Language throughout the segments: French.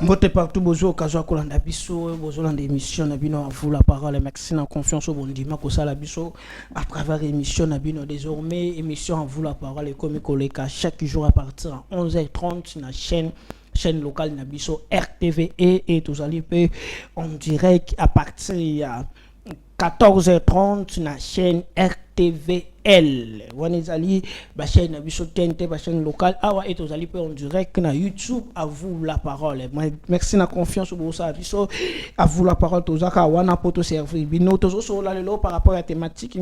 Mbote partout bozo okazo kolanda biso bozo landa émission na bino à vous la parole merci na confiance au bondima ko sala biso à travers émission na bino désormais émission à vous la parole et comme koleka chaque jour à partir de 11h30 na chaîne locale na biso RTV et tous allez en direct à partir de 14h30 na chaîne RTVL. Wanezali ba chaîne na biso TNT ba chaîne locale awa et tous allez en direct na YouTube à vous la parole. Merci na confiance au bossa biso à vous la parole tozaka wana poto servir bino tozo so la lelo par rapport à la thématique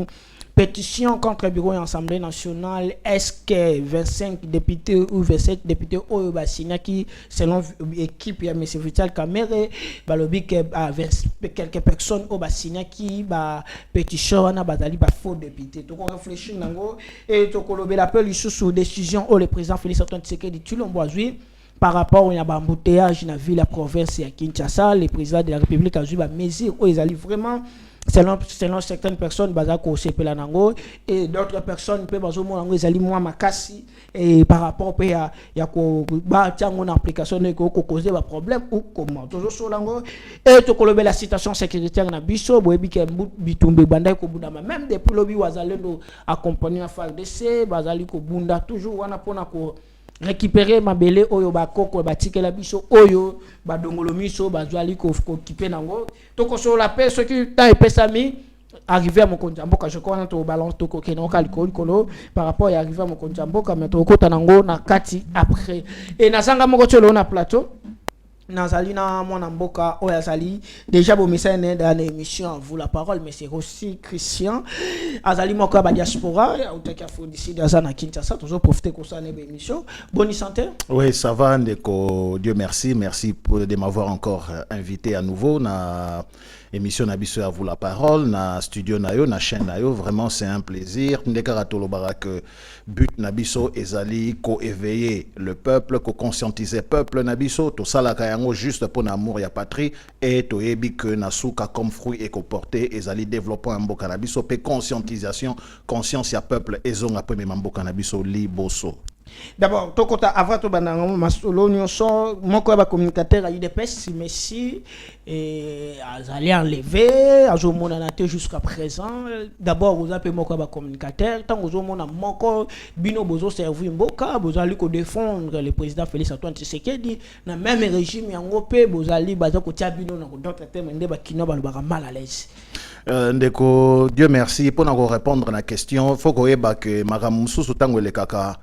pétition contre le bureau et l'Assemblée nationale. Est-ce que 25 députés ou 27 députés au Bassina qui, selon l'équipe, il y a M. Vital Kamere, balobi que quelques personnes au Bassina qui pétition na bazali ba faux députés. Donc on réfléchit nango et to kolobe l'appel sous décision au le président Félix Antoine Tshisekedi Tshilombo par rapport à l'embouteillage dans la ville, la province et à Kinshasa, le président de la République a joué la mesure où ils allaient vraiment selon certaines personnes bazako sepela nango et d'autres personnes pe bazo mo nango ezali moi makasi et par rapport pe ya ko ba tiango na application ko causer ba problème ou comment toujours so lango et to kolobe la situation sécuritaire na biso boyebi ke bitumbe banda ko bunda même depuis lobi wazalendo accompagner FARDC bazali ko bunda toujours wana pona ko récupérer mabele oyo bakoko batikela biso oyo badongolo miso bazwali ko kipe nango to ko so la paix ce qui ta epesami arrivé à mon konjamboka je crois to balance to ko kenon kalikoli kolo par rapport à arrivé à mon konjamboka mais to ko tanango na kati après et nazanga moko tsholo na plateau nazali na mwana mboka oyo azali déjà bo message dans l'émission vous la parole mais c'est aussi Christian azali moko ba diaspora utaki afo d'ici dans na Kinshasa toujours profiter ko ça na émission bonne santé. Oui ça va ndeko Dieu merci de m'avoir encore invité à nouveau na émission na biso à vous la parole na studio na yo na chaîne na yo vraiment c'est un plaisir ndeka tolo baraka but na biso ezali ko éveiller le peuple ko conscientiser peuple na biso to sala yango juste pour l'amour et la patrie et to yebi que na suka comme fruit et ko porter ezali développement mboka na biso pe conscientisation conscience ya peuple ezonga pe mboka na biso liboso. D'abord, tokota avant to banango masolo nyonso moko ba communicateur a UDPS Messi et azali enlevé azomona na te jusqu'à présent. D'abord vous appelez moko ba communicateur tant ozomona moko bino bozo servir mboka bozali ko défendre le président Félix Antoine Tshisekedi na même régime yango pe bozali bazako tia bino na d'autres thèmes ndé ba kino ba lobaka mal à l'aise. Ndeko Dieu merci pour nous répondre à la question faut ko yeba que maramu mususu tango le kaka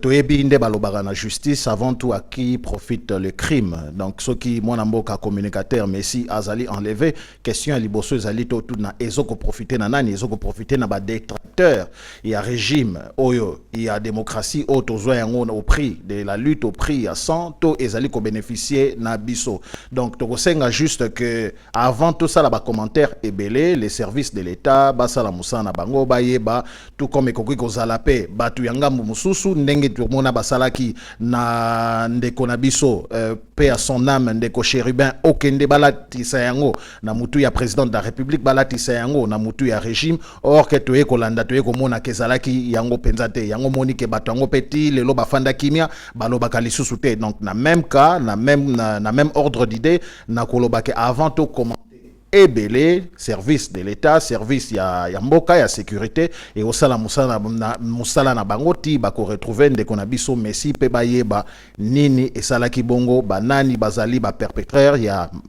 toyebi nde balobaka na justice avant tout à qui profite le crime donc ceux qui mwana mboka communicateur mais si azali enlevé question à liboso ezali to tout na ezoko profiter na nani ezoko profiter na ba détracteur il y a régime oyo il y a démocratie au tozo yango au prix de la lutte au prix à 100 to ezali ko bénéficier na biso donc to senga juste que avant tout ça là ba commentaire ebelé les services de l'état basala musana bango bayeba tout comme ekoki kozala pe batu yangambu mususu ndenge tomona basalaki na ndeko na biso pe à son âme ndeko chérubin okende balatisa yango na mutu ya président de la république balatisa yango na mutu ya régime or que toye kolanda toye komona kezalaki yango penzate yango monike bato yango peti lelo bafanda kimia balobaka lisusu te donc na même cas na même ordre d'idée na kolobaka avant tout comment ebele service de l'état service ya mboka ya sécurité et au sala musala na bango ti ba ko retrouver ndeko na biso Messi pe bayeba nini esalaki bongo banani bazali ba perpétraire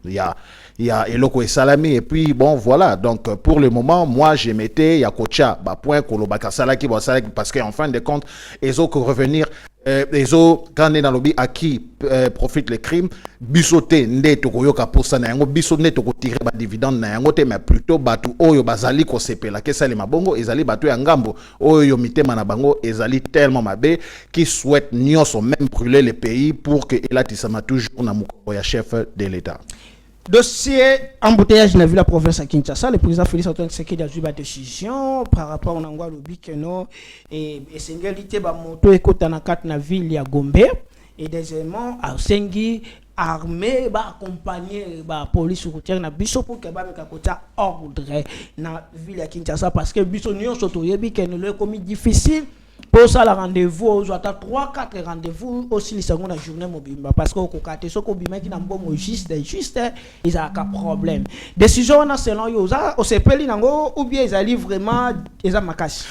ya eloko esalami et puis bon voilà donc pour le moment moi je mettais ya kocha ba point kolobaka salaki parce que en fin de compte ezoko revenir ezo quand dans lobby à qui profite le crime bisoté nde tokoyoka posa na yango biso nde tirer ba dividende na yango te mais plutôt batu oyo bazali ko sepela ke sale mabongo ezali batu ya ngambo oyo mitema na bango ezali tellement mabe qui souhaite nyonso même brûler le pays pour que elatisama toujours na mukoko ya chef de l'état. Dossier embouteillage dans la ville de la province à Kinshasa, le président Félix Antoine Tshisekedi a eu une décision par rapport au Nangwa Lobi que non et singalité ba moto ekota na kat na ville ya Gombe et deuxièmement a sengi armée ba accompagner ba police routière na biso pour que ba meka kota ordre na ville ya Kinshasa parce que biso nyon soto yebi que le commis difficile pour ça la rendez-vous aux attend 3-4 rendez-vous aussi les secondes journée mobimba parce que au côté ce qu'on bima qui n'a pas juste ils a un problème décision on a selon yo ça au sepeli nango ou bien ils allaient vraiment ils a makasi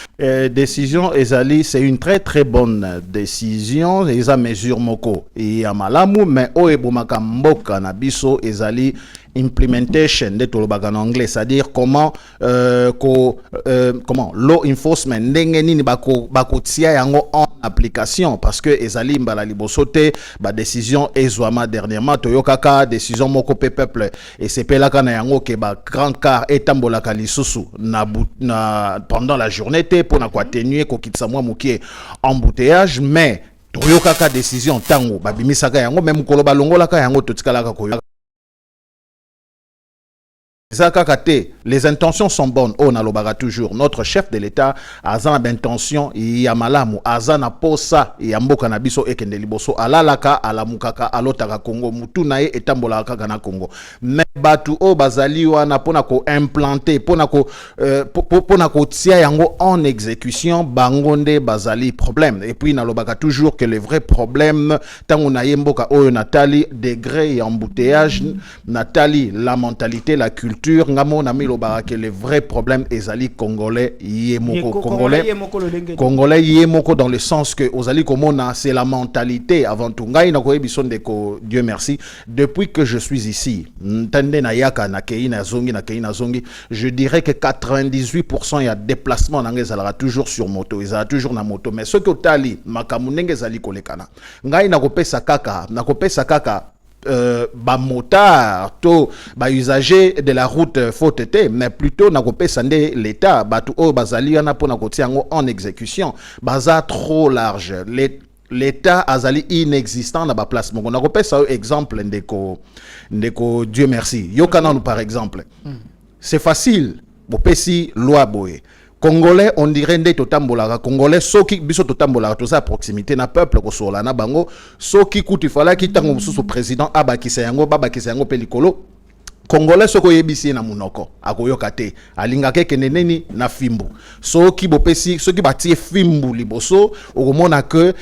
décision ezali c'est une très très bonne décision ils a mesure moko et à malamu mais o ebomaka mboka na biso ezali implementation de tolobaga en anglais, c'est-à-dire comment comment law enforcement ndenge nini bako tia yango en application parce que ezali mbala libosote ba décision ezwama dernièrement toyokaka décision moko peuple et c'est pelaka na yango ke ba grand car etambolaka lisusu na pendant la journée te pona ko atténuer ko kitsa mwa mukie embouteillage mais toyokaka décision tango babimisaka yango même koloba longolaka yango totikalaka koyoka. Les intentions sont bonnes. On a l'obara toujours. Notre chef de l'État a d'intention. Il y a malamu. Azana posa. Il y a mboka na biso ekende liboso. Alalaka, alamukaka, alotaka Congo. Mutunae etambola kaka Congo. Mais batu o bazali wana pona ko implanter, pona ko tia yango en exécution. Bangonde bazali problème. Et puis na lobaka toujours que le vrai problème tango na yemboka oyo natali degré et embouteillage natali la mentalité, la culture. Ngamo na milobara que le vrai problème ezali congolais yemoko congolais yemoko dans le sens que ozali komona c'est la mentalité avant tout ngai na koyebiso ndeko Dieu merci depuis que je suis ici ntande na yaka na kei na zongi je dirais que 98% ya déplacement na ngezala toujours sur moto ezala toujours na moto mais ce que tali makamu ndenge ezali kolekana ngai na kopesa kaka ba motard to ba usager de la route faute mais plutôt na kopesa nde l'état batu o bazali yana pona kotia yango en exécution baza trop large l'état azali inexistant na ba place moko na kopesa exemple ndeko Dieu merci yokana nous par exemple c'est facile bopesi loi boye Congolais, on dirait nde totambolaka Congolais soki biso totambolaka toza à proximité na peuple ko sola na bango soki kuti fala ki tango mususu président abakisa yango pelikolo Congolais soko yebisi na munoko akoyoka te alingaka keneneni na fimbu soki bopesi soki batie fimbu liboso okomona que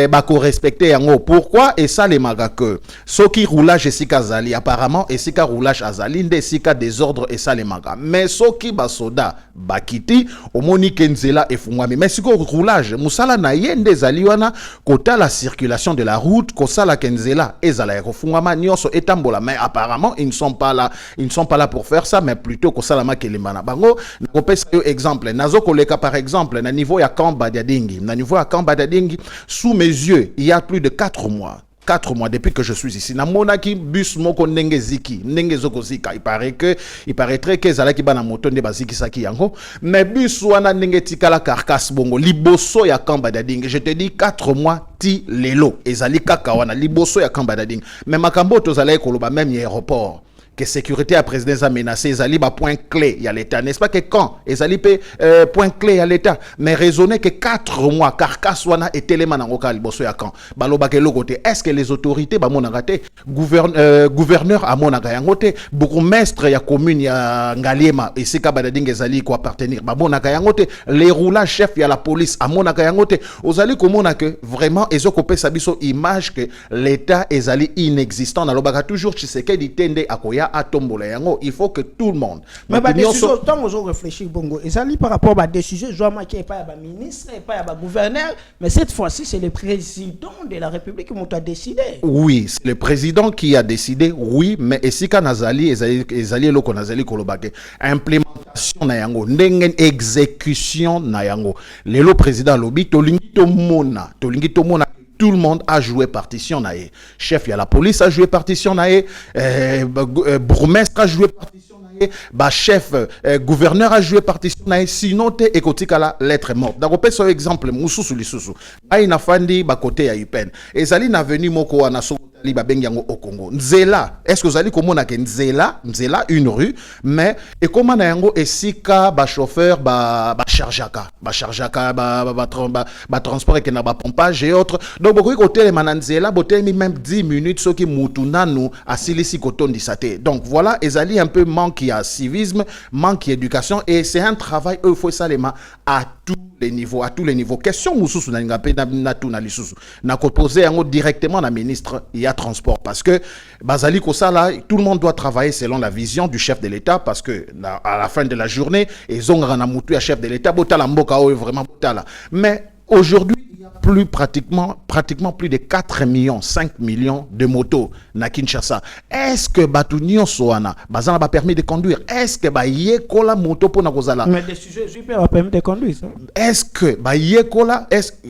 bako respecter yango pourquoi et ça les maga que soki roulage esika zali apparemment esika roulage azali nde esika désordre et ça les maga mais soki basoda bakiti omoni kenzela efungwami mais siko roulage musala na yende zali wana kota la circulation de la route kosala kenzela ezala efungwama nyonso etambola mais apparemment ils ne sont pas là pour faire ça mais plutôt que salama kelimana bango na pesa exemple nazo koleka par exemple na niveau ya Kamba Dadingi sous mes yeux il y a plus de 4 mois depuis que je suis ici na monaki bus moko ndenge zoko zika il paraîtrait que zalaki bana moto nde baziki saki yango mais bus wana ndenge tikala carcasse bongo liboso ya Kamba Dadingi je te dis 4 mois ti lelo ezali kaka wana liboso ya Kamba Dadingi mais makambo tozalaki koloba même ya aéroport que sécurité à présidence a menacé, ezali ba point clé y a l'état, n'est-ce pas que quand ezali point clé à l'état, mais raisonner que 4 mois carcasse wana etelema na ngoka liboso ya quand baloba ke lokote est-ce que les autorités ba monaka te gouverneur a monaka yango te bourgmestre ya commune ya Ngaliema esika badadinga ezali ko appartenir ba monaka yango te les roulants chef ya la police a monaka yango te ozali komona que vraiment ezokopesa biso image que l'état ezali inexistant na lobaka toujours Tshisekedi tende akoya atombola yango il faut que tout le monde mais ba décision tant on réfléchir bongo ezali par rapport à décision joama qui est pas ba ministre et pas ba gouverneur mais cette fois-ci c'est le président de la République qui a décidé. Oui, c'est le président qui a décidé oui mais esika nazali ezali loko nazali kolobake implémentation na yango ndenge exécution na yango lelo président lobi tolingi to mona tout le monde a joué partition nae. Chef, il y a la police a joué partition nae. Bourgmestre a joué partition nae. Chef, gouverneur a joué partition nae. Sinon, te ekotika la lettre morte. Donc, on peut sur exemple, Moussou Lissousou. Aïna Fandi, côté à Upen. Et Zali n'a venu moko anaso. Au Congo. Nzela, est-ce que vous allez comment na Nzela une rue, mais et comment na yango esika ba chauffeur ba chargeaka transport et na ba pompage et autres. Donc beaucoup côté les mananzela boté même 10 minutes ce qui mutunanu asilisi koton disate. Donc voilà, ezali un peu manque à civisme, manque d'éducation et c'est un travail il faut ça les à tous les niveaux, à tous les niveaux. Question moussousou na ngapé na tout na lisusu. Na ko poser yango directement na ministre il y a transport parce que bazali ko sala tout le monde doit travailler selon la vision du chef de l'État parce que à la fin de la journée ils ont na mutu ya chef de l'État botala mboka o vraiment botala. Mais aujourd'hui plus pratiquement plus de 4 millions, 5 millions de motos na Kinshasa. Est-ce que Batunio Soana, Bazana ba permis de conduire? Est-ce que ba yekola moto pour na kozala? Mais des sujets super ba permis de conduire ça. Est-ce que ba yekola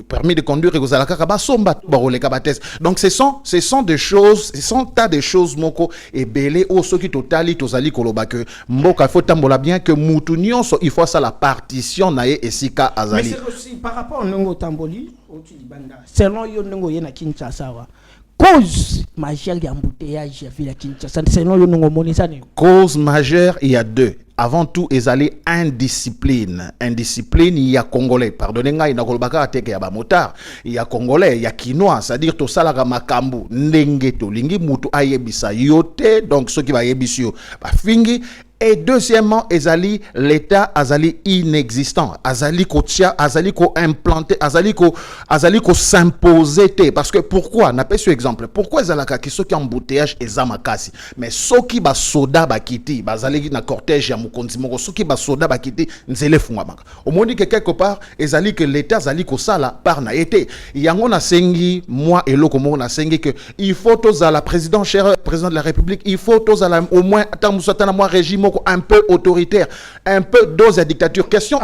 permis de conduire kozala kaka ba somba ba roleka ba test. Donc ce sont des choses, ce sont tas de choses moko et belé o soki totali tozali koloba que mboka faut tambola bien que mutunio so il faut ça la partition na ye esika azali. Mais c'est aussi par rapport au tamboli. Selon Yonongo Yena Kinshasa, cause majeure d'embouteillage à Villa Kinshasa, selon Yonongo Monisane. Cause majeure, il y a deux. Avant tout, ils allaient indiscipline. Indiscipline, il y a Congolais. Pardonnez-moi, il y a Kolbaka, il y a Motard, il y a Congolais, il y a Kinois, c'est-à-dire tout ça, la Makambu, Nengeto, Lingi, Mutu, Ayebisa, Yote, donc ceux qui va Yebisio, Fingi. Et deuxièmement, l'État azali inexistant, azali ko tia, azali ko implanté, azali ko s'imposer. Parce que pourquoi? N'a pas ce exemple. Pourquoi ezalaka ki soki embouteillage ezamakasi? Mais soki ba soda ba kiti, bazali na cortège ya mukonzi moko, soki ba soda ba kiti nzele fungwamaka. Au moins que quelque part ezali que l'État azali ko sala par na été. Yango na sengi moi et loko mo na sengi que il faut tozala président cher président de la République, il faut tozala au moins tant musatana moi régime un peu autoritaire, un peu dose à dictature. Question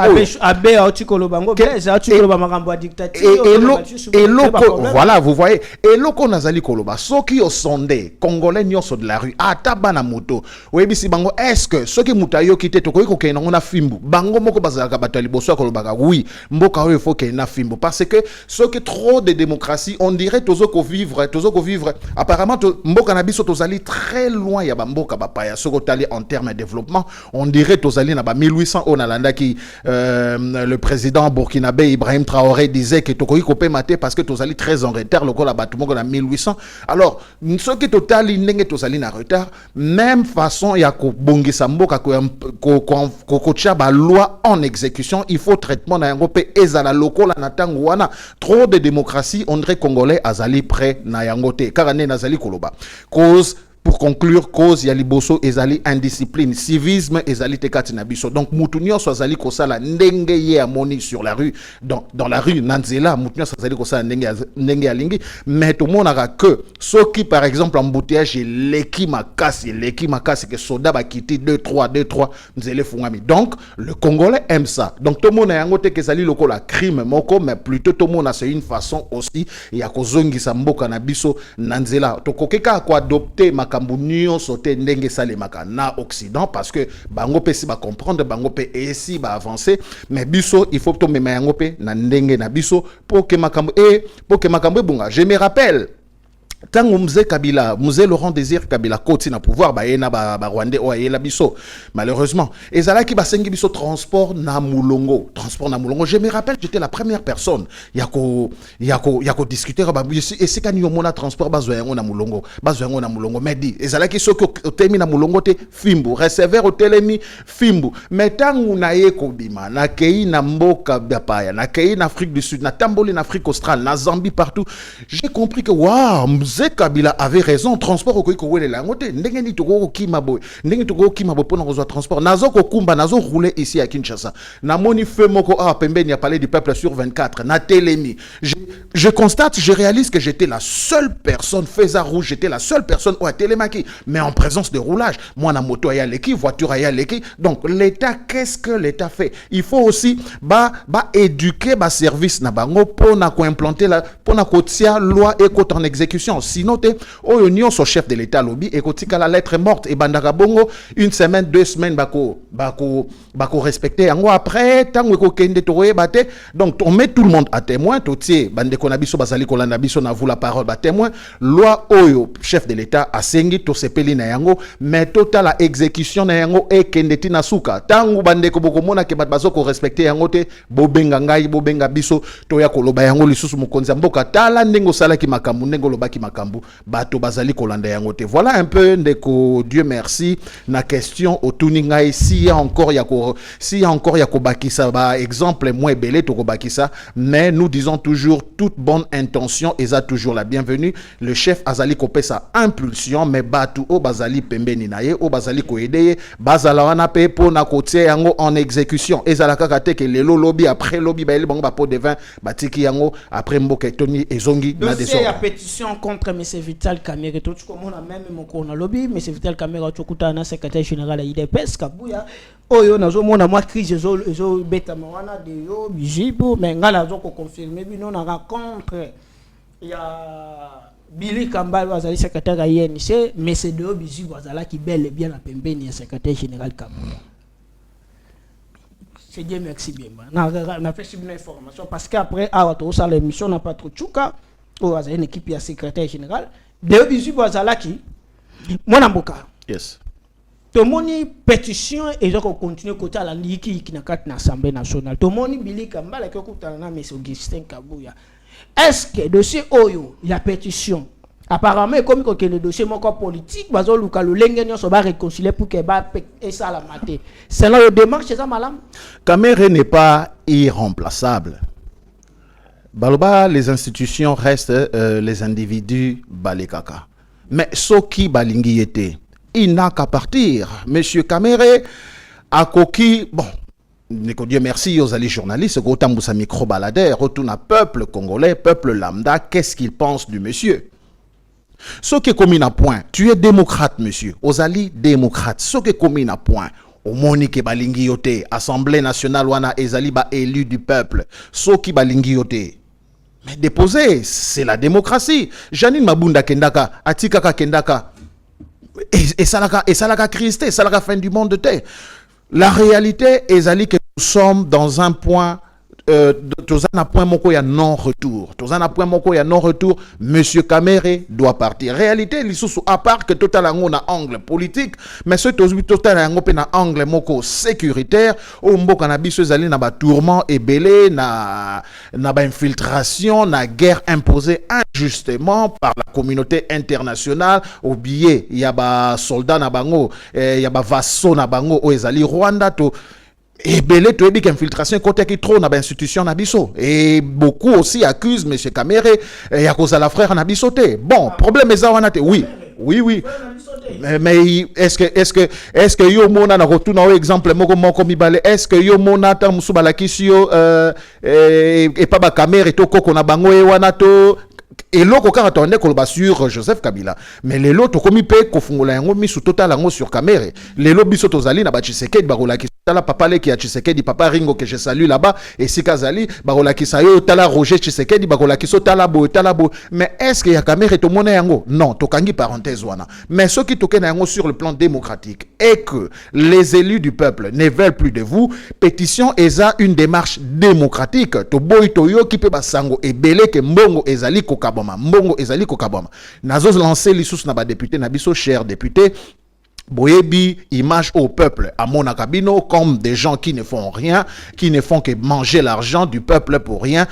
voilà, vous voyez. Et loko nazali koloba, ceux qui ont sondé, Congolais nyoso de la rue, ataba na moto. Oui, bisi bango, est-ce que ceux qui mutayo kite toko yiko kena ngona fimbu, bango moko bazalaka batali boso koloba oui, mboka oyo faut kena fimbu parce que ceux qui trop de démocratie, on dirait tozo ko vivre. Apparemment mboka na biso tozali très loin ya mboka bapaya, soko tali en termes de développement, on dirait tozali na ba 1800 on alanda qui le président burkinabé Ibrahim Traoré disait que tokoki kopé maté parce que tozali très en retard le la batumo na 1800. Alors ce qui totali ndenge tozali na retard, même façon ya ko bongisa mboka ko tia ba loi en exécution, il faut traitement na yango pe ezala lokola na tango wana trop de démocratie, on dirait congolais azali près na yango te karane nazali koloba cause. Pour conclure, cause ya liboso ezali indiscipline, civisme ezali tekati na biso. Donc mutunyo so ezali kosala ndenge ye amoni sur la rue, dans la rue Nanzela, mutunyo so ezali kosala ndenge ya lingi, mais tout le monde a que ceux qui par exemple embouteillage leki makasi que soda ba kiti 2-3 nzele fungami. Donc le Congolais aime ça. Donc tout le monde a yango te ke ezali lokola crime moko, mais plutôt tout le monde a c'est une façon aussi ya kozongisa mboka na biso Nanzela. To kokeka ko adopter Kambunio sauté ndenge salemaka na Occident parce que bango pe si ba comprendre bango pe esi ba avancer mais biso il faut to mema yango pe na ndenge na biso pour que makambo bunga. Je me rappelle tango mzee Kabila, mzee Laurent Désir Kabila koti na pouvoir ba yena ba Rwandais o ayela biso malheureusement ezala ki basengi biso transport na mulongo. Je me rappelle j'étais la première personne yako discuter ba esika ni yomona transport bazo yango na mulongo mais di ezala ki soki otemi na mulongo te fimbu receveur otelemi fimbu mais tango na ye ko bima na kei na mboka bapaya na kei na Afrique du Sud na tamboli na Afrique australe na Zambie partout j'ai compris que waouh Mzee Kabila avait raison, transport au Koiko la ngote, ndenge ni toko kimabo pour nous transport. Nazo kumba nazo rouler ici à Kinshasa. Na moni feu moko pembeni a parlé du peuple sur 24, na télémi. Je constate, je réalise que j'étais la seule personne faisant rouge, j'étais la seule personne à télémaki, mais en présence de roulage. Moi na moto aya leki, voiture aya leki. Donc l'État, qu'est-ce que l'État fait? Il faut aussi éduquer ba service na bango pour na ko implanter la pour na ko tia loi et ko en exécution. Sinon, oyo son chef de l'État lobby et kotika la lettre morte et bandaka bongo une semaine 2 semaines bako respecter yango après tango ko kende toye bate donc on met tout le monde à témoin totie bande ko na biso bazali ko landa biso na vous la parole ba témoin loi oyo chef de l'État asengi to sepeli na yango mais total la exécution na yango e kende tina suka tango bande ko boko mona ke bazo ko respecter yango te bobenga ngai bobenga biso toya ko loba yango lisusu mukonzi mboka tala ndengo sala ki makambu ndengo loba ki makambu bato bazali kolanda yango te. Voilà un peu ndeko Dieu merci na question otuninga s'il y a encore yako bakisa ba exemple moins belé to ko bakisa, mais nous disons toujours toute bonne intention eza toujours la bienvenue. Le chef azali kopesa impulsion mais batu o bazali pembeni na ye o bazali ko aider bazala wana pe po na kotie yango en exécution ezala kaka te ke lelo lobby après lobby ba bango ba pot de vin batiki yango après mboka toni ezongi na désordre. Il y a pétition contre M. Vital Kamerhe tout comme on a même mon corona lobby M. Vital Kamerhe tukuta na secrétaire général à IDPS Kabuya oyo nazo mona moi crise ezo beta mawana de yo bijibu mais ngala zo ko confirmer bino na rencontre il y a Billy Kambal azali secrétaire à INC mais c'est de bijibu azala qui bel et bien la pembeni secrétaire général Kabuya. C'est Dieu merci bien. On a fait une information parce qu'après, à l'émission, on n'a pas trop de chouka. On a une équipe secrétaire général. De bisu Boazalaki, moi Namboka. Yes. Tout le monde pétition et donc on continue côté à la Ligue qui n'a qu'à l'Assemblée nationale. Tout le monde Billy Kambala qui écoute à la mais Augustin Kabuya. Est-ce que dossier Oyo, la pétition apparemment comme que le dossier mon corps politique bazo luka le lengeno so ba réconcilier pour que ba et ça la mater c'est là le démarche c'est ça madame Kamerhe n'est pas irremplaçable. Baloba les institutions restent les individus balekaka mais soki balingi était il n'a qu'à partir. Monsieur Kamerhe akoki bon Nico Dieu merci aux alliés journalistes go tambusa micro baladeur retourne à peuple congolais peuple lambda qu'est-ce qu'il pense du monsieur. Ce qui est commis à point, tu es démocrate, monsieur. Ozali démocrate. Ce qui est commis à point. Au monique balingi yote, Assemblée nationale wana ezali ba élu du peuple. Ce qui balingi yote. Mais déposer, c'est la démocratie. Janine Mabunda kendaka, Atikaka kendaka. Et ça la Christé, ça la fin du monde de terre. La réalité ezali que nous sommes dans un point Tozana point moko ya non-retour. Tozana point moko ya non-retour. Monsieur Kamerhe doit partir. Réalité, l'issue à part que total ango na angle politique, mais ce total ango pe na angle moko sécuritaire. Au mboka na biso zali na ba tourment et belé na ba infiltration, na guerre imposée injustement par la communauté internationale. Au billet, il y a ba soldats na bango, il y a ba vassaux na bango o ezali Rwanda to. Et belé to ebi infiltration côté qui trop na ba institution na biso et beaucoup aussi accusent monsieur Kamerhe et à cause de la frère na biso te. Bon, problème eza wana te. Oui. Mais est-ce que yo mona na retour na exemple moko mibale est-ce que yo mona ta musubala kisio et pas ba Kamerhe to koko na bango e wana to et l'autre quand on est sur Joseph Kabila mais les lots comme pe ko fungola yango misu total yango sur Kamerhe les lots biso tozali na ba Tshisekedi barola ki tala papa le ki a Tshisekedi papa Ringo que je salue là-bas et Sikazali barola ki sayo tala Roger Tshisekedi barola ki so tala bo mais est-ce que ya Kamerhe to mona yango non to kangi parenthèse wana mais ce qui toke na yango sur le plan démocratique est que les élus du peuple ne veulent plus de vous pétition eza une démarche démocratique to boy to yo ki pe basango ebele ke mbongo ezali ko Mbongo ezali kokabama. Nazo lancer les sous na ba député na biso cher député. Boyebi image au peuple à Monakabino comme des gens qui ne font rien, qui ne font que manger l'argent du peuple pour rien.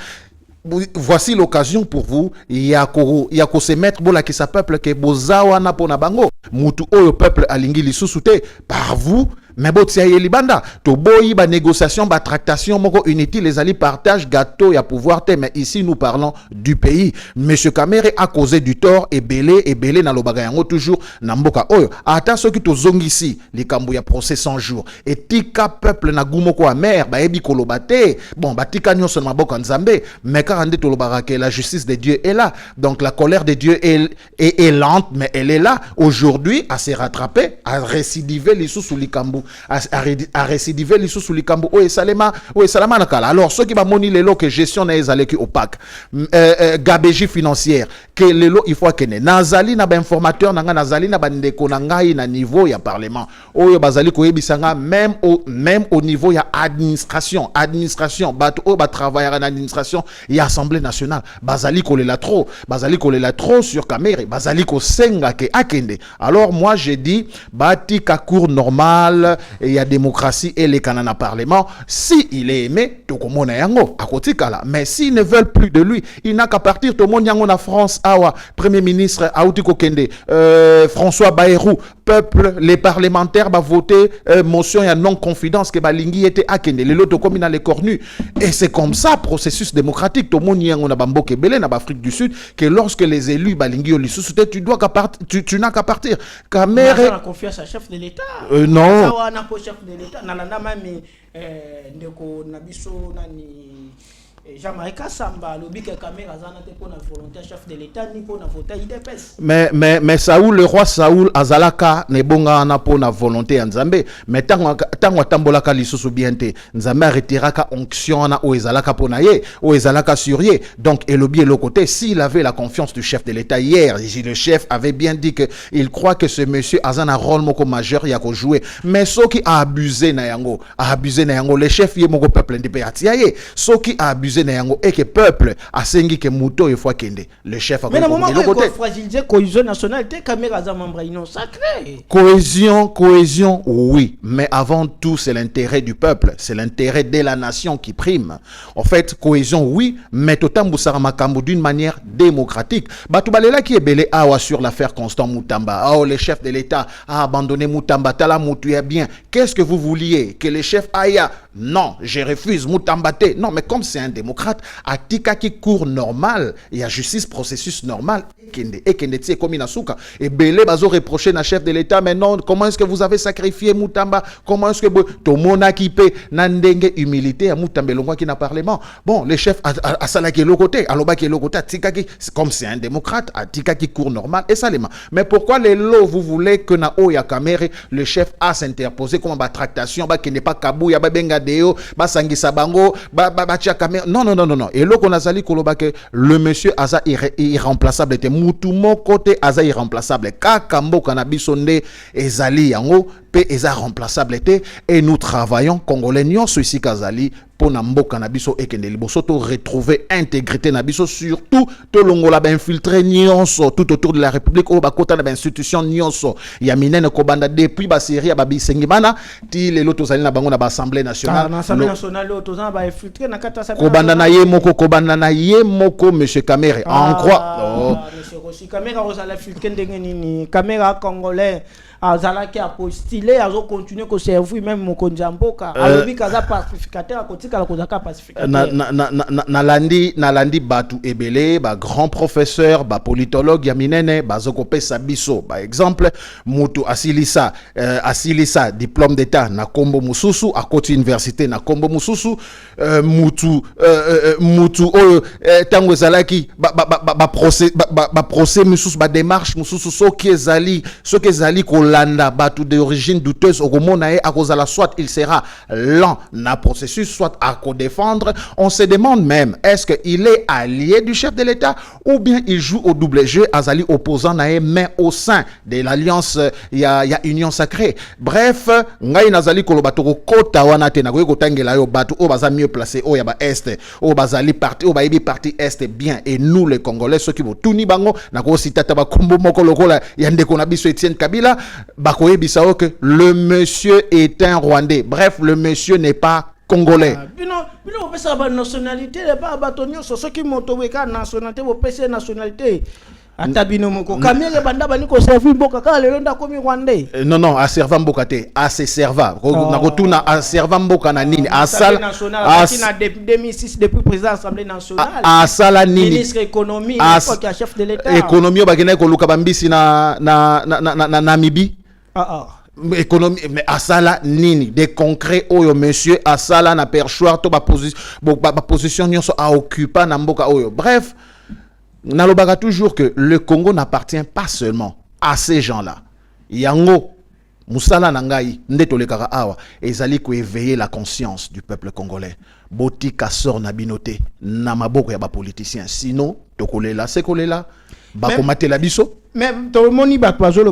Voici l'occasion pour vous il y a ko se mettre bola ki sa peuple ke bozawa na pona bango mutu oyo peuple alingi lisusu te par vous mais botia yelibanda to boyi ba négociation ba tractation moko inutile les ali partage gâteau ya pouvoir te mais ici nous parlons du pays. Monsieur Kamerhe a causé du tort et belé na lobaga yango toujours na mboka oyo ata soki to zongisi likambo ya procès 100 jours et tika peuple na gumoko amer ba yebi kolobate bon batika nyonso na maboko nzambe mais car ande to lobara que la justice de Dieu est là donc la colère de Dieu est lente mais elle est là aujourd'hui à se rattraper à récidiver les sous likambo à récidiver les sous likambo o salama nakala alors ceux qui va moni lelo que gestion na ezaleki opaque gabegie financière que lelo il faut que nazali na ba informateur na nga nazali na ba ndeko na ngai na niveau ya parlement oyo bazali ko yebisanga même au niveau ya administration bato o ba travailler en administration ya assemblée nationale bazali ko lela trop sur Kamerhe bazali ko senga ke akende alors moi j'ai dit bati ka cours normal il y a démocratie et les canons parlement. Si il est aimé, tout le monde est yango, à côté kala. Mais s'ils ne veulent plus de lui, il n'a qu'à partir. Tout le monde yango na France, awa, Premier ministre Aouti Kokende, François Bayrou, peuple, les parlementaires va voter motion et non-confidence que Balingi était à Kende, les lots comme dans les cornus. Et c'est comme ça, processus démocratique. Tout le monde yango na Bamboke Belé, na Afrique du Sud, que lorsque les élus Balingi ont tu dois qu'à partir, tu n'as qu'à partir. On a confiance à chef de l'État. Non. On a chef de l'État. Nalanda même ndeko nabiso nani Jean-Marie Kassamba lobi que caméra zana te pour la volonté chef de l'État ni pour la voter IDPS. Mais Saoul, le roi Saoul azalaka ne bonga na pour la volonté Nzambe. Mais tango tambolaka lisusu biente Nzambe retiraka onction na o ezalaka ponaye o ezalaka surye. Donc elobi le côté s'il avait la confiance du chef de l'État hier, le chef avait bien dit que il croit que ce monsieur a un rôle moko majeur ya ko jouer. Mais ceux qui a abusé na yango, le chef yé moko peuple ndipé atiaye. Ceux qui a abusé et que peuple a sengi que muto et fois kende le chef a mais moment où fragiliser cohésion nationale t'es caméra za membre non sacré cohésion oui mais avant tout c'est l'intérêt du peuple, c'est l'intérêt de la nation qui prime. En fait cohésion oui mais totambusa makambo d'une manière démocratique. Batu balela qui est belé awa sur l'affaire Constant Mutamba. Oh le chef de l'État a abandonné Mutamba tala mutu est bien. Qu'est-ce que vous vouliez que le chef aille? Non, je refuse Mutamba te. Non mais comme c'est un démocrate, à tika qui court normal, il y a justice, processus normal, et kende tse comme inasuka. Et belé bazo reprocher na chef de l'État, mais non, comment est-ce que vous avez sacrifié Mutamba? Comment est-ce que tout le monde a kippé nandenge humilité à Mutamba longwa qui n'a parlement? Bon, le chef a sala qui est l'autre côté, aloba qui est l'autre côté, à tika qui, comme c'est un démocrate, à tika qui court normal, et ça les mains. Mais pourquoi les lots vous voulez que na o ya kamere, le chef a s'interposé comme ba tractation, ba qui n'est pas kabou, ya ba benga deo, ba sangisa bango, ba tia kamere. Non. Et là, qu'on a sali koloba que le monsieur Aza irremplaçable était mutumo côté Aza irremplaçable. Kakambo kanabisonde ezali yango pe eza remplaçable était et nous travaillons congolais nyon ici kazali pour namboka nabiso ekende liboso to retrouver intégrité nabiso surtout to longola ba infiltrer nyonso tout autour de la République au bakota na ba institution nyonso ya minene ko banda depuis ba série ba bisengi bana ti le loto zali na bango na ba assemblée nationale to za ba infiltrer na kata sa ko banda na ye moko monsieur Kamere en croix monsieur Rossi Kamera osala filtrer ndenge nini Kamera congolais azalaki apostiller azo continuer ko servir même mokonzi mboka alobi kaza pacificateur akotika la kozaka pacificateur nalandi batu ebele ba grand professeur ba politologue ya minene bazoko pesa biso ba exemple mutu asilisa diplôme d'état na kombo mususu akoti université na kombo mususu mutu oyo tango ezalaki ba procès mususu ba démarche mususu soki ezali kolanda batu d'origine douteuse okomona e akozala soit il sera lent na processus soit à co-défendre. On se demande même est-ce qu'il est allié du chef de l'État ou bien il joue au double jeu azali opposant nae mais au sein de l'alliance il y a union sacrée. Bref ngai nazali koloba to kota wana te na ko tangela yo batu o baza mieux placé o ya ba est o bazali parti o ba ibi parti est bien et nous les Congolais ceux qui vont tuni bango na ko sitata ba kombo moko lokola ya ndeko na biso Etienne Kabila bakoye bisao que le monsieur est un Rwandais. Bref, le monsieur n'est pas congolais. Bino pesa ba nationalité ba batonyo so qui motoweka nationalité bo pesa nationalité. Atabino moko kamere banda bani ko servir mboka kala lelo nda komi Rwandais. Non, a serva mboka te, a se serva. Na kotuna a serva mboka na nini? A sala national 2006 depuis président assemblée nationale. A sala nini? Ministre économie, qui chef de l'État. Économie ba kena ko luka bambisi na Namibie. Économie mais asala nini des concrets oyo monsieur asala na perchoir to ba position nyonso a occupa na mboka oyo. Bref, nalobaka toujours que le Congo n'appartient pas seulement à ces gens-là. Yango musala nangai ndetolekaka awa ezali ko éveiller la conscience du peuple congolais. Botika sort na binoté na maboko ya ba politiciens sinon tokolela sekolela bakomate la biso. Mais tout le monde va pas jouer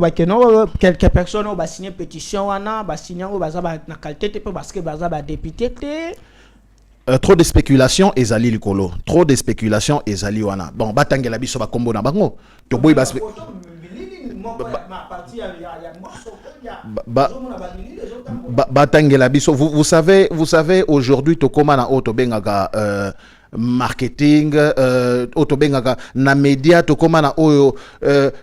quelques personnes ont signé pétition wana ba signé au baza na qualité parce que baza ba député trop de spéculation ezali likolo, trop de spéculation ezali wana. Bon batangela biso ba kombo na bango to boy batangela biso. Vous savez aujourd'hui tokoma na auto bengaga marketing auto bengaga na média tokoma na oyo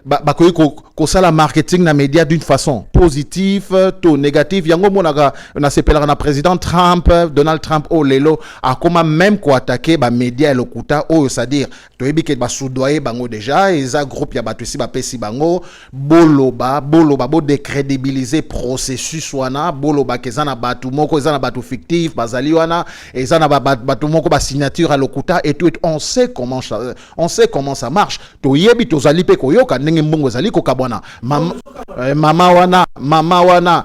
bakoyi ko sala marketing na média d'une façon positive to négative yango monaka na sepelaka na président Trump Donald Trump o lelo akoma même ko attaquer ba média et lokuta oyo, c'est-à-dire toyebi ke ba soudoyer bango déjà eza groupe ya bato si ba pesi bango boloba bo décrédibiliser processus wana boloba kezana batu moko ezana batu fictif bazali wana ezana batu moko ba signature à lokuta et tout, on sait comment ça marche. Toyebi tozali pe koyoka ndenge mbongo zali ko kabwana mama wana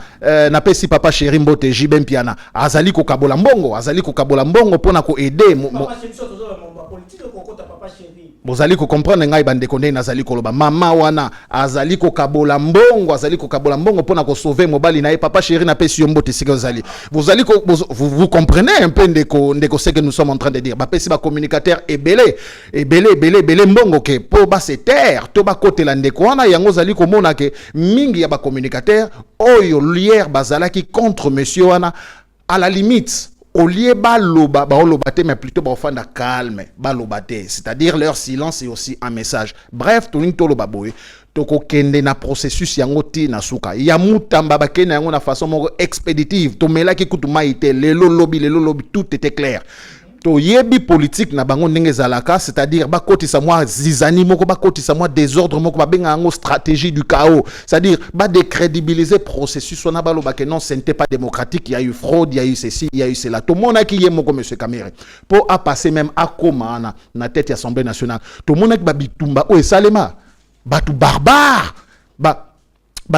na pesi papa chéri mbote jibem piana azali ko kabola mbongo pona ko aider bozali ko comprendre ngai bandeko ndenge nazali koloba mama wana azali ko kabola mbongo pona ko sauver mobali na ye papa chéri na pesi mbote sika zali vous comprenez un peu ndeko ce que nous sommes en train de dire ba pesi ba communicateur ebele mbongo ke po ba se terre to ba côté la ndeko wana yango zali ko mona ke mingi ya ba communicateur oyo lier bazalaki contre monsieur wana à la limite au lieu baloba mais plutôt fanda calme balobate, c'est-à-dire leur silence est aussi un message. Bref, tout to loba boy toko kende na processus yango ti na suka ya mutamba bakene yango na façon moko expéditive to melaki kutuma ite lelo lobby tout était clair. To yebi politique na bango ndenge zalaka, c'est-à-dire bakotisa moi zizani moko bakotisa moi désordre moko babenga ngo stratégie du chaos, c'est-à-dire ba décrédibiliser processus on a baloba que non, ce n'était pas démocratique, il y a eu fraude, il y a eu ceci, il y a eu cela. Tout le monde qui est moko monsieur Kamere pour a passer même à comment na tête de l'Assemblée nationale. Tout le monde qui babitumba o salema batu barbare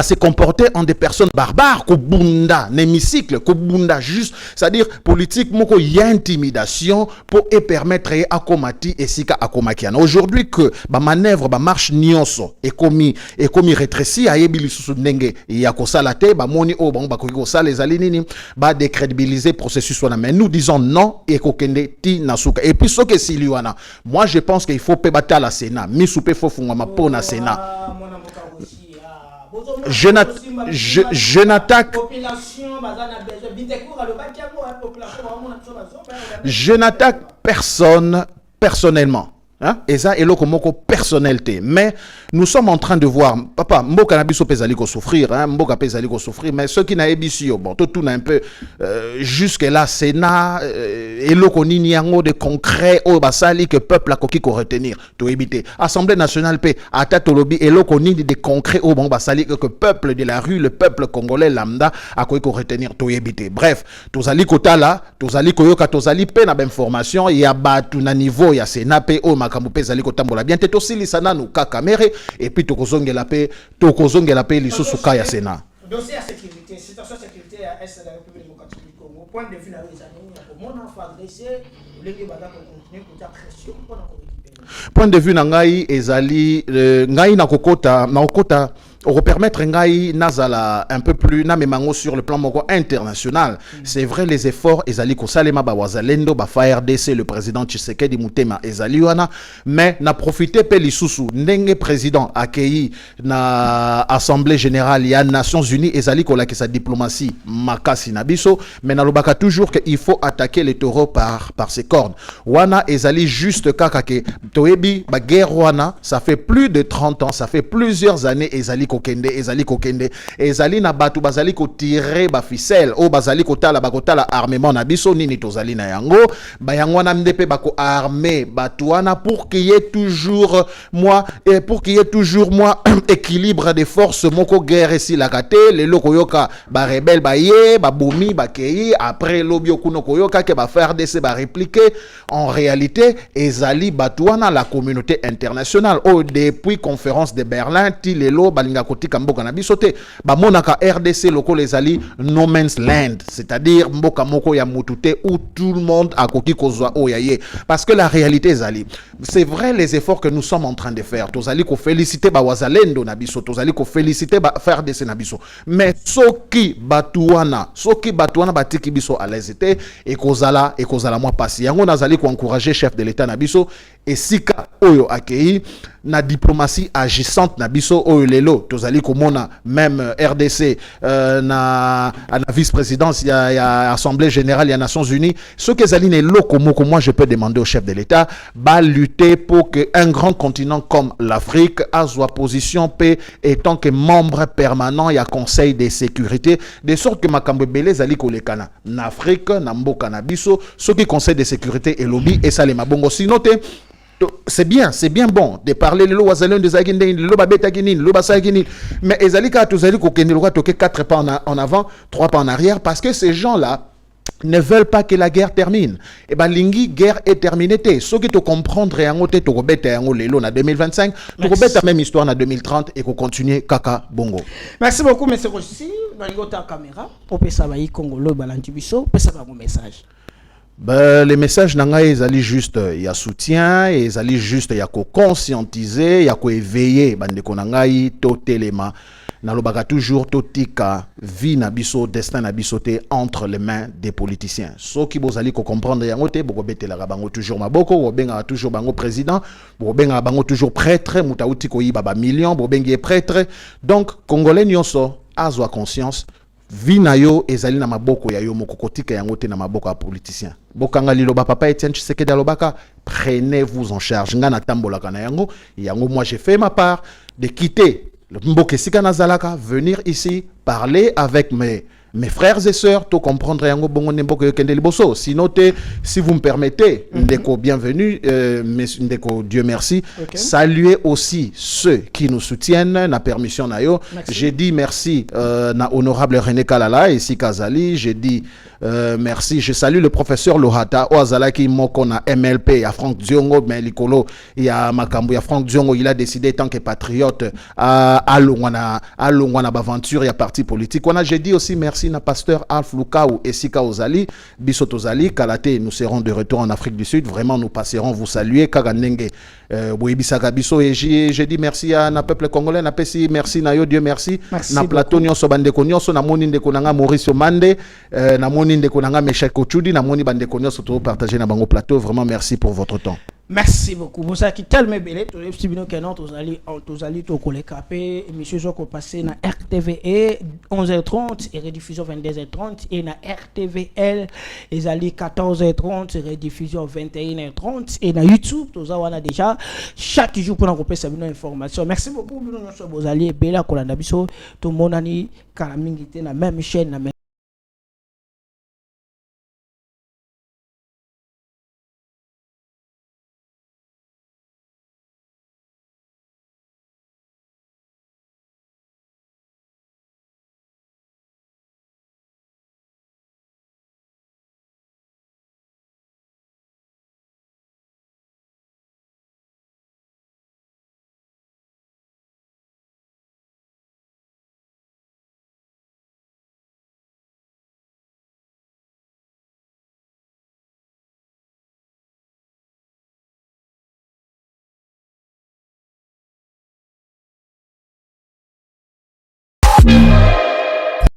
se comporter en des personnes barbares, kobunda, n'hémicycle, kobunda juste, c'est-à-dire politique, moko y a intimidation pour permettre à komati et sika à komakiana. Aujourd'hui que ba manœuvre, ba marche nyonso et commis rétréci à yebili susu nenge ya kosalate ba moni o ba ko sala les alinini ba décrédibiliser processus wana. Mais nous disons non et kokende ti nasuka. Et puis ce que si liwana, moi je pense qu'il faut pe batala Sénat, mi soupe fo fungama po na Sénat. Je n'attaque personne personnellement. Hein? Et ça, et moko personnalité. Mais nous sommes en train de voir, papa, mboka na biso pezali ko souffrir, hein, mboka pezali ko souffrir, mais ceux qui na ebisio, bon, tout un peu, jusque là, Sénat, et loko nini yango de concret, au basali que peuple a koki ko retenir, to éviter. Assemblée nationale pe, atatolobi, et loko nini de concret, au bon basali que peuple de la rue, le peuple congolais lambda, a koki ko retenir, to éviter. Bref, tozali kotala, tozali koyoka, tozali pe na information, ya batu na niveau, ya Sénat pe, au makamupé zali kotambola bien teto sili sana no kakamere et puis tokozongela pe lisusuka ya Sénat. Dossier à sécurité, situation sécurité à est de la République démocratique du Congo. Point de vue na wezani ya komona fa agresser lenge bada ko continuer ko ta pression pour na ko récupérer. Point de vue na ngai ezali ngai na kokota on permettre ngai nazala un peu plus na memango sur le plan moko international. C'est vrai les efforts ezali ko salema ba wazalendo ba FARDC le président Tshisekedi Mutema ezali wana, mais na profiter pe lisusu ndenge président accueilli na assemblée générale ya Nations Unies ezali ko la que sa diplomatie makasi na biso, mais na lobaka toujours que il faut attaquer les taureaux par ses cornes. Wana ezali juste kaka ke toyebi ba guerre wana ça fait plus de 30 ans, ça fait plusieurs années ezali ezali na batu bazali ko tirer ba ficelle o bazali ko tala armement na biso nini tozali na yango ba yango na mdepe bako armer batu wana pour qu'il y ait toujours équilibre des forces moko guerre si la kate le loko yoka ba rebelle ba ye ba bomi ba kei après lobio kuno koyoka ke ba faire des ba répliquer. En réalité ezali batu wana la communauté internationale depuis conférence de Berlin ti lelo balinga kotika mboka na bisote ba monaka RDC loko les ali no man's land, c'est-à-dire mboka moko ya mutute où tout le monde a koki kozwa oyaye, parce que la réalité ezali c'est vrai les efforts que nous sommes en train de faire tozali ko féliciter ba wazalendo na biso tozali ko féliciter ba RDC na biso, mais soki batuana batiki biso à l'aise et kozala moi passi yango nazali ko encourager chef de l'état na biso et sika oyo akei na diplomatie agissante na biso oyo lelo tozali komona même RDC na vice-présidence ya assemblée générale ya Nations Unies ce que ezali ne loko moko moi je peux demander au chef de l'État ba lutter pour que un grand continent comme l'Afrique a sa position paix étant que membre permanent ya conseil de sécurité de sorte que makambo belé ezali kolekana na Afrique na mboka na biso ce qui conseil de sécurité et lobby et ça les mabongo sinon c'est bien bon de parler le wazalon des agindé le babeta kinin le basa kinin mais ezalika tozali ko kende lokwa toke 4 pas en avant 3 pas en arrière parce que ces gens-là ne veulent pas que la guerre termine. Et ben lingi guerre est terminée. Ce qui te comprendre et en côté te rebête en lelo na 2025, te rebête la même histoire na 2030 et qu'on continue kaka bongo. Merci beaucoup monsieur Rossi. Dans ta caméra pour pesa ba Congolo balantibiso pesa ba message. Ben, les messages nanga ezali juste ya soutien et ezali juste ya ko conscientiser ya ko éveiller bande ko nangai to telema nalobaka toujours totika vie na biso destin na biso te entre les mains des politiciens soki bozali ko comprendre yango te boko betela bango toujours maboko bobenga toujours bango président bobenga bango toujours prêtre mutauti ko yiba ba millions bobengi prêtre donc congolais nyonso azwa conscience vie na yo ezali na maboko ya yo mokokotika yango te na maboko ya politicien bokanga liloba papa Etienne Tshisekedi alobaka prenez-vous en charge nga na tambolaka na yango moi j'ai fait ma part de quitter le mboke sika nazalaka venir ici parler avec mes frères et sœurs, tout comprendre yango bongo nemboke yokende liboso. Sinon si vous me permettez, ndeko bienvenue, ndeko Dieu merci. Okay. Saluer aussi ceux qui nous soutiennent na permission na yo. J'ai dit merci na honorable René Kalala et si Kazali, j'ai dit merci, je salue le professeur Lohata Oazalaki moko na MLP à Franck Diongo mais likolo il y a makambo ya Franck Diongo il a décidé tant que patriote à longwana aventure il y a parti politique. J'ai dit aussi merci na pasteur Alf Lukaou et Sika Ozali Bisoto Ozali Kalate nous serons de retour en Afrique du Sud vraiment nous passerons vous saluer Kaganenge Boibisaka Biso et j'ai dit merci à na peuple congolais na pesi merci na yo Dieu merci na plateau nyonso bandeko nyonso na moni ndeko nanga Maurice Mande na moni ndeko nanga Meshak Kochudi na moni bandeko nyonso to partager na bango plateau vraiment merci pour votre temps. Merci beaucoup. Vous savez tellement belé, tous les petits binômes qui tous allés au collègue capé, émission qui passé na RTVE 11h30 et rediffusion 22h30 et na RTVL les allés 14h30 et rediffusion 21h30 et na YouTube tous on a déjà chaque jour pour nous repérer cette information. Merci beaucoup nous vous allez bela kolanda biso tout le monde ani kalamingité na même chaîne na